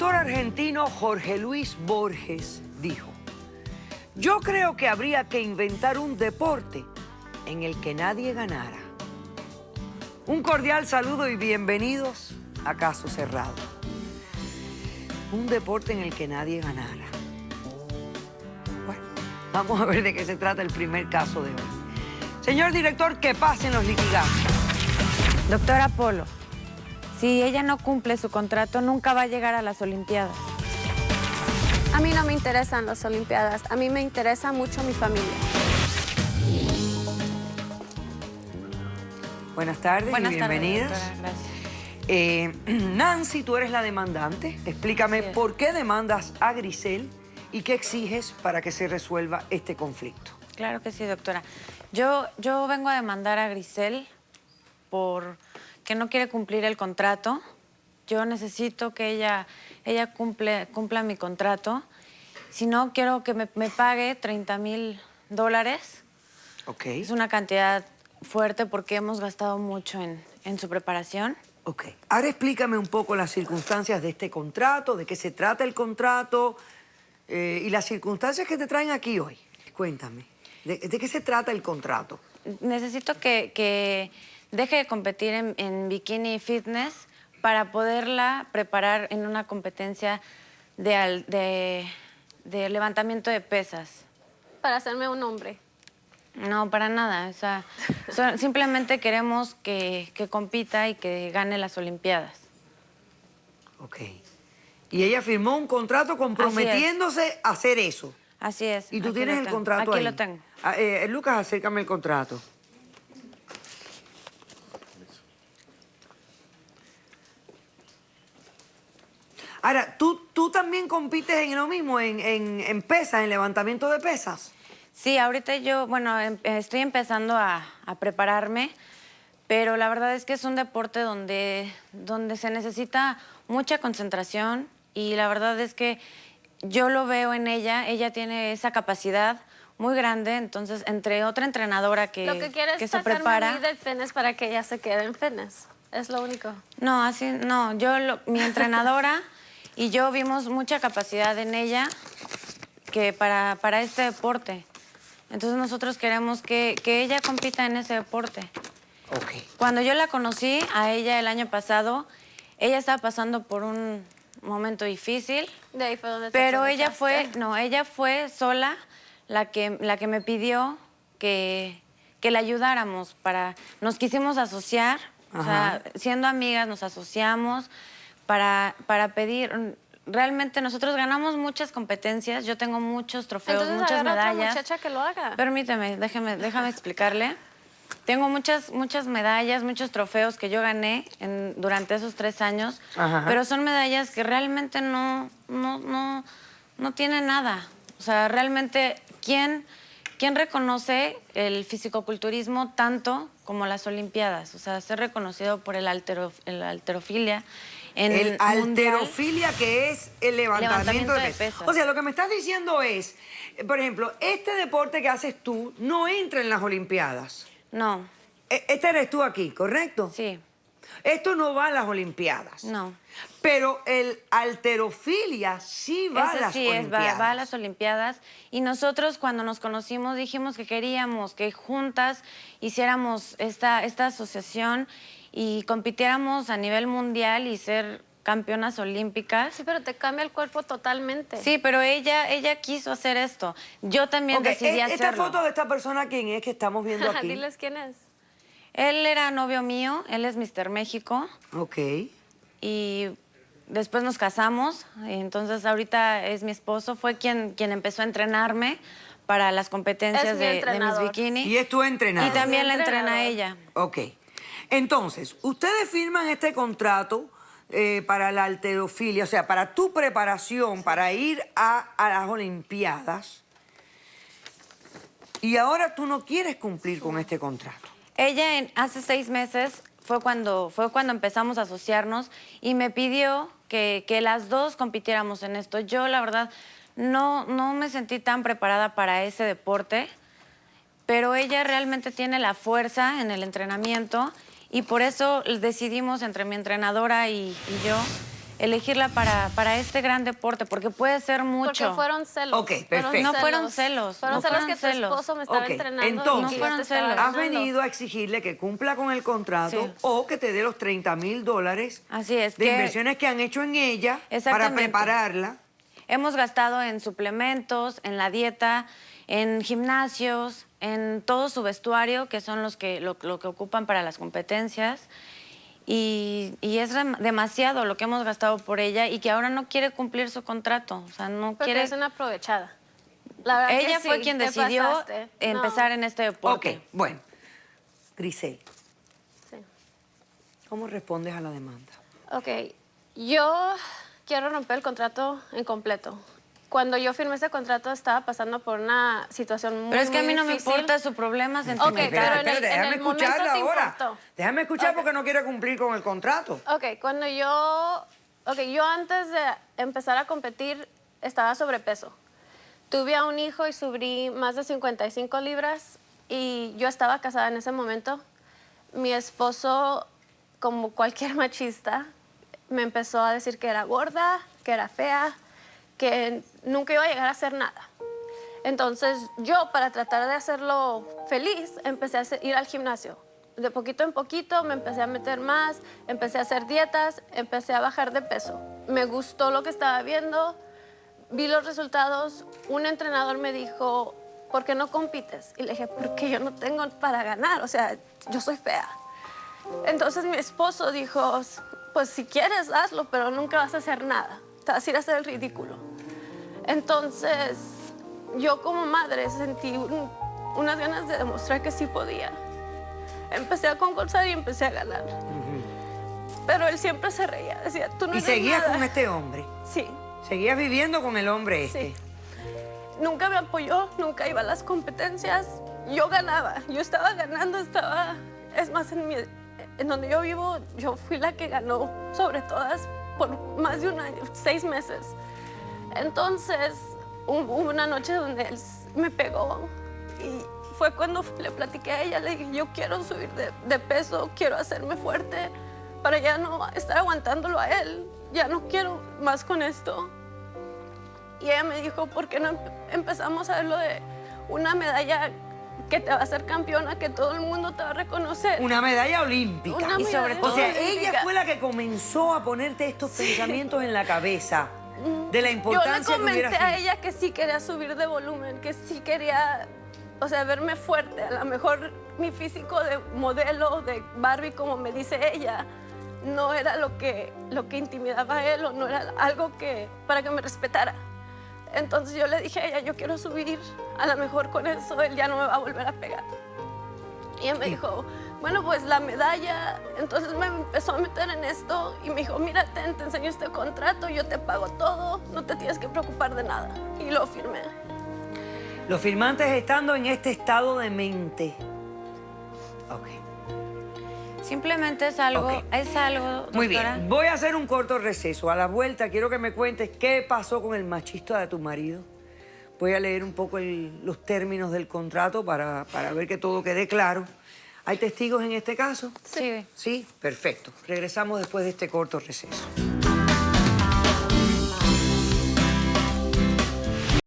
actor argentino Jorge Luis Borges dijo: yo creo que habría que inventar un deporte en el que nadie ganara. Un cordial saludo y bienvenidos a Caso Cerrado. Un deporte en el que nadie ganara. Bueno, vamos a ver de qué se trata el primer caso de hoy. Señor director, que pasen los litigantes. Doctora Polo, si ella no cumple su contrato, nunca va a llegar a las Olimpiadas. A mí no me interesan las Olimpiadas, a mí me interesa mucho mi familia. Buenas tardes y bienvenidas. Doctora, gracias. Nancy, tú eres la demandante. Explícame por qué demandas a Grisel y qué exiges para que se resuelva este conflicto. Claro que sí, doctora. Yo vengo a demandar a Grisel por que no quiere cumplir el contrato. Yo necesito que ella cumpla mi contrato. Si no, quiero que me pague $30,000. Ok. Es una cantidad fuerte porque hemos gastado mucho en su preparación. Ok. Ahora explícame un poco las circunstancias de este contrato, de qué se trata el contrato y las circunstancias que te traen aquí hoy. Cuéntame, ¿de qué se trata el contrato? Necesito que deje de competir en bikini fitness para poderla preparar en una competencia de levantamiento de pesas. Para hacerme un hombre. No, para nada. O sea, simplemente queremos que compita y que gane las Olimpiadas. Ok. Y ella firmó un contrato comprometiéndose a hacer eso. Así es. ¿Y tú aquí tienes lo el tengo. contrato Aquí ahí? lo tengo. Lucas, acércame el contrato. Ahora, ¿tú también compites en lo mismo, en pesas, en levantamiento de pesas? Sí, ahorita estoy empezando a prepararme, pero la verdad es que es un deporte donde se necesita mucha concentración y la verdad es que yo lo veo en ella tiene esa capacidad muy grande, entonces entre otra entrenadora que Lo que quiero es se prepara. a mí del fitness para que ella se quede en fitness. Es lo único. No, así no. Mi entrenadora y yo vimos mucha capacidad en ella que para este deporte. Entonces nosotros queremos que ella compita en ese deporte. Ok. Cuando yo la conocí a ella el año pasado, ella estaba pasando por un momento difícil. De ahí fue donde te Pero ella aprovechaste. fue sola la que me pidió que la ayudáramos nos quisimos asociar, o sea, siendo amigas nos asociamos para pedir. Realmente nosotros ganamos muchas competencias, yo tengo muchos trofeos, Entonces, muchas agarra a otra medallas. muchacha que lo haga. Permíteme, déjame explicarle. Tengo muchas medallas, muchos trofeos que yo gané durante esos 3 años, pero son medallas que realmente no tienen nada. O sea, realmente, ¿quién reconoce el fisicoculturismo tanto como las Olimpiadas? O sea, ser reconocido por el halterofilia. El halterofilia, que es el levantamiento de pesas. pesas. O sea, lo que me estás diciendo es, por ejemplo, este deporte que haces tú no entra en las Olimpiadas. No. Este eres tú aquí, ¿correcto? Sí. Esto no va a las Olimpiadas. No. Pero el halterofilia sí va a las Olimpiadas. Va a las Olimpiadas. Y nosotros cuando nos conocimos dijimos que queríamos que juntas hiciéramos esta asociación y compitiéramos a nivel mundial y ser campeonas olímpicas. Sí, pero te cambia el cuerpo totalmente. Sí, pero ella quiso hacer esto. Yo también decidí hacerlo. ¿Esta foto de esta persona quién es que estamos viendo aquí? Diles quién es. Él era novio mío, él es Mr. México. Ok. Y después nos casamos, entonces ahorita es mi esposo, fue quien empezó a entrenarme para las competencias de mis bikini. Y es tu entrenador. Y también la entrena a ella. Ok. Entonces, ustedes firman este contrato para la halterofilia, o sea, para tu preparación, para ir a las Olimpiadas. Y ahora tú no quieres cumplir con este contrato. Ella hace 6 meses fue cuando empezamos a asociarnos y me pidió que las dos compitiéramos en esto. Yo, la verdad, no me sentí tan preparada para ese deporte, pero ella realmente tiene la fuerza en el entrenamiento y por eso decidimos entre mi entrenadora y yo elegirla para este gran deporte, porque puede ser mucho. Porque fueron celos. Ok, perfecto. No fueron celos. Fueron no celos fueron que tu esposo me estaba Ok, entrenando. entonces, y yo fueron te estaba celos. Has ganando. venido a exigirle que cumpla con el contrato Sí. o que te dé los $30,000 Así es, de que- inversiones que han hecho en ella para Exactamente. prepararla. Hemos gastado en suplementos, en la dieta, en gimnasios, en todo su vestuario, que son lo que ocupan para las competencias. Y es demasiado lo que hemos gastado por ella y que ahora no quiere cumplir su contrato. O sea, no Porque quiere... es una aprovechada. La verdad que Ella fue sí, quien te decidió pasaste. empezar No. en este Ok, deporte. bueno. Grisel, Sí. ¿cómo respondes a la demanda? Ok, yo quiero romper el contrato en completo. Cuando yo firmé ese contrato estaba pasando por una situación muy Pero es que a mí no me difícil. importa su problema sentimental. Ok, pero en el- Espérate, déjame en el momento escucharla te ahora. importó. Déjame escuchar Ok. porque no quiere cumplir con el contrato. Ok, yo antes de empezar a competir estaba sobrepeso. Tuve a un hijo y subí más de 55 libras y yo estaba casada en ese momento. Mi esposo, como cualquier machista, me empezó a decir que era gorda, que era fea, que nunca iba a llegar a hacer nada. Entonces yo, para tratar de hacerlo feliz, empecé a ir al gimnasio. De poquito en poquito me empecé a meter más, empecé a hacer dietas, empecé a bajar de peso. Me gustó lo que estaba viendo, vi los resultados. Un entrenador me dijo, ¿por qué no compites? Y le dije, porque yo no tengo para ganar, o sea, yo soy fea. Entonces mi esposo dijo, pues si quieres, hazlo, pero nunca vas a hacer nada. Te vas a ir a hacer el ridículo. Entonces, yo como madre sentí unas ganas de demostrar que sí podía. Empecé a concursar y empecé a ganar. Pero él siempre se reía, decía, tú no ¿Y eres seguías nada. con este hombre? Sí, ¿Seguías viviendo con el hombre este? sí. Nunca me apoyó, nunca iba a las competencias. Yo ganaba, yo estaba ganando, Es más, en donde yo vivo, yo fui la que ganó sobre todas por más de un año, 6 meses. Entonces, hubo una noche donde él me pegó y fue cuando le platiqué a ella, le dije, yo quiero subir de peso, quiero hacerme fuerte para ya no estar aguantándolo a él, ya no quiero más con esto. Y ella me dijo, ¿por qué no empezamos a ver lo de una medalla que te va a hacer campeona, que todo el mundo te va a reconocer? Una medalla olímpica. Una Y sobre medalla todo- O sea, olímpica. ella fue la que comenzó a ponerte estos pensamientos en la cabeza de la Yo le importancia que hubiera comenté a sido. ella que sí quería subir de volumen, que sí quería, o sea, verme fuerte. A lo mejor mi físico de modelo, de Barbie, como me dice ella, no era lo que intimidaba a él o no era algo para que me respetara. Entonces yo le dije a ella, yo quiero subir, a lo mejor con eso él ya no me va a volver a pegar. Y ella me dijo, bueno, pues la medalla. Entonces me empezó a meter en esto y me dijo, mira, te enseño este contrato, yo te pago todo, no te tienes que preocupar de nada. Y lo firmé. Los firmantes estando en este estado de mente. Ok. Simplemente es algo, Ok. Muy doctora. bien, voy a hacer un corto receso. A la vuelta quiero que me cuentes qué pasó con el machista de tu marido. Voy a leer un poco los términos del contrato para ver que todo quede claro. ¿Hay testigos en este caso? Sí. Sí, perfecto. Regresamos después de este corto receso.